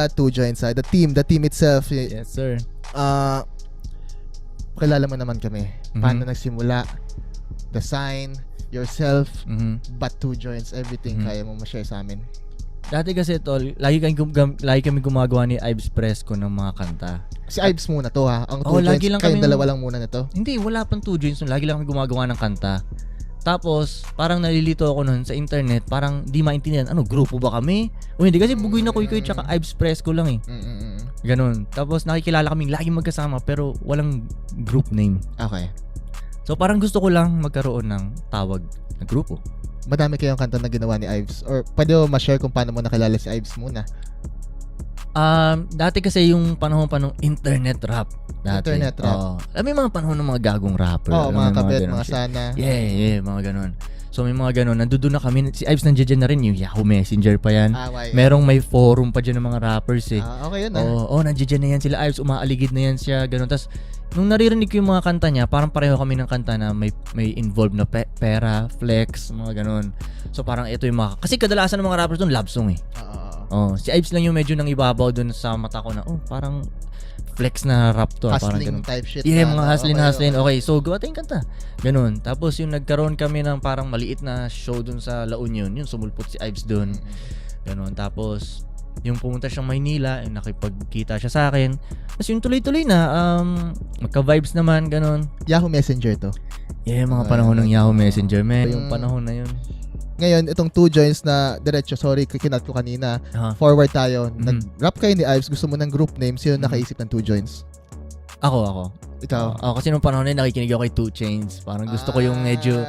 the Two Joints, the team itself. Yes, sir. Kilala mo naman kami. Paano nagsimula? The sign, yourself, but Two Joints, everything kaya mo ma-share sa amin. Dati kasi tol, lagi kami gumagawa ni Ives Fresco ng mga kanta. Si Ives muna to ha. Ang Two Joints, kayong dalawa lang muna nito. Hindi, wala pang Two Joints. Lagi lang kami gumagawa ng kanta. Tapos, parang nalilito ako nun sa internet, parang di maintindihan, grupo ba kami? O hindi, kasi Bugoy na Kuy tsaka Ives Fresco lang eh. Ganun. Tapos nakikilala kaming laging magkasama pero walang group name. Okay. So parang gusto ko lang magkaroon ng tawag na grupo. Madami kayong kanta na ginawa ni Ives? Or pwede mo ma-share kung paano mo nakilala si Ives muna? Dati kasi yung panahon pa nung internet rap. Internet rap. Alam mo yung mga panahon ng mga gagong rapper. Mga Kabet, mga Sana. Yeah, mga ganun. So may mga ganun. Nandun na kami. Si Ives nandiyan na rin yung Yahoo Messenger pa yan. Merong may forum pa dyan ng mga rappers eh. Okay yun nandiyan na yan sila Ives. Umaaligid na yan siya. Ganun. Tapos nung naririnig ko yung mga kanta niya, parang pareho kami ng kanta na may involved na pera, flex, mga ganun. So parang ito yung mga... Kasi kadalasan ng mga rappers doon, love song eh. Si Ives lang yung medyo nang ibabaw doon sa mata ko na, parang flex na rap to. Hustling type shit. Yeah, mga hustling. Okay, so gawa tayong kanta. Ganun. Tapos yung nagkaroon kami ng parang maliit na show doon sa La Union, yung sumulpot si Ives doon. Ganun. Tapos yung pumunta siyang Maynila, nakipagkita siya sa akin. Tapos yung tuloy-tuloy na, magka-vibes naman, ganun. Yahoo Messenger to? Yeah, mga panahon ng Yahoo Messenger, man. Yung panahon na yun. Ngayon, itong Two Joints na diretso, sorry, kikinat ko kanina, forward tayo. Nag-rap kayo ni Ives, gusto mo ng group name, sino nakaisip ng Two Joints? Ako. Ikaw? Kasi nung panahon na nakikinig ako kay 2 Chainz. Parang gusto ko yung medyo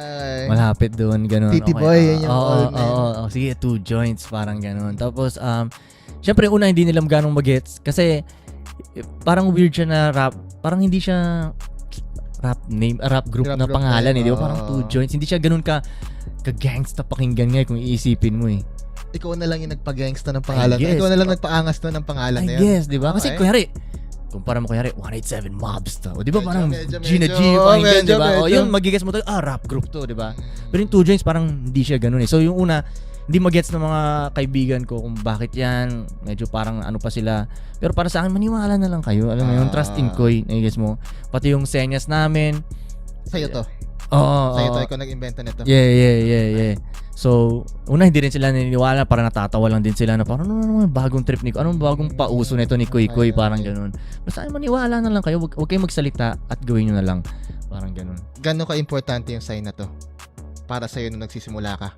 malapit doon, gano'n. Titi Boy, yan yung all name. Sige, 2 Joints, parang gano'n. Tapos, syempre, una, hindi nilang ganong magets. Kasi, parang weird siya na rap. Parang hindi siya rap group na pangalan eh. Di ba? Parang 2 Joints. Hindi siya ganun ka-gangsta pakinggan nga kung iisipin mo eh. Ikaw na lang yung nagpa-gangsta ng pangalan. Ikaw na lang nagpa-angas na ng pangalan na yun. I guess, di ba? Kasi kunyari, kumpara mo 187 Mobs to. O di ba parang Gina G pakinggan, di ba? O yun, magigets mo to, rap group to, di ba? Pero yung 2 Joints parang hindi siya ganun eh. So yung una, hindi magets ng mga kaibigan ko kung bakit yan. Medyo parang ano pa sila. Pero para sa akin, maniwala na lang kayo. Alam mo yung trust in Koy, nagigets mo. Pati yung senyas namin. Sa'yo to? Sa'yo to, ikaw nag-invento nito. Yeah. So, una hindi rin sila naniniwala, parang natatawa lang din sila na parang ano bagong trip ni anong bagong pauso nito ni Koy, parang ganun. Basta maniwala na lang kayo, wag kayong magsalita at gawin nyo na lang. Parang ganun. Gano'n ka-importante yung sign na to para sa'yo nung nagsisimula ka?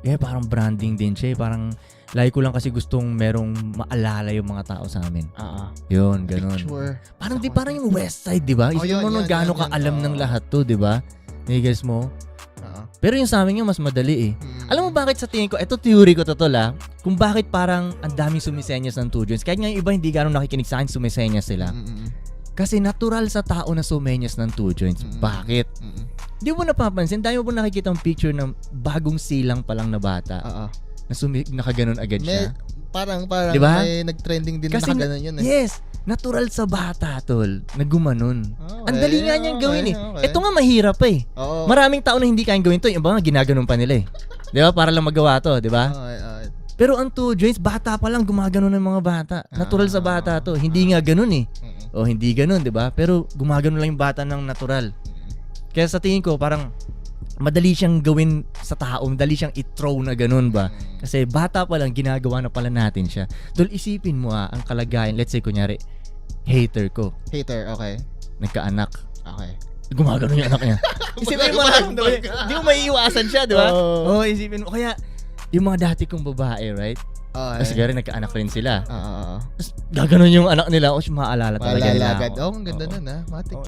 Yeah, parang branding din siya. Parang lagi ko lang kasi gustong merong maalala yung mga tao sa amin. Yun, ganun. Picture. Parang yung West Side, di ba? Isipin mo nung gaano ka alam ng lahat to, di ba? Niggas mo? Pero yung sa amin yung mas madali eh. Alam mo bakit sa tingin ko, ito theory ko totoo kung bakit parang ang daming sumisenyas ng 2 Joints. Kahit nga yung iba hindi gano'ng nakikinig sa akin, sumisenyas sila. Kasi natural sa tao na sumenyas ng 2 Joints. Bakit? Di mo napapansin, dahil mo nakikita ang picture ng bagong silang pa lang na bata. Na nakaganon agad siya. Parang diba? may nag-trending din kasi na nakaganon yun eh. Yes! Natural sa bata, tol, na gumanon. Ang dali nga niyang gawin eh. Okay. Ito nga mahirap eh. Maraming tao na hindi kayang gawin to. Yung mga ginaganon pa nila eh. Di ba? Para lang magawa to, di ba? Pero ang 2 Joints, bata pa lang gumaganon ng mga bata. Natural sa bata to. Hindi nga ganun eh. O hindi ganun, di ba? Pero gumaganon lang yung bata ng natural. Kaya sa tingin ko, parang madali siyang gawin sa tao, madali siyang i-throw na ganun ba? Kasi bata pa lang, ginagawa na pala natin siya. Dol, isipin mo ang kalagayan, let's say kunyari, hater ko. Hater, okay. Nagkaanak. Okay. Gumagano yung anak niya. Isipin mo lang, di mo maiiwasan siya, di ba? Isipin mo. Kaya, yung mga dati kong babae, right? Kasi gari nagkaanak rin sila. Tapos gaganon yung anak nila, maalala talaga nila. Ang ganda nun Matik.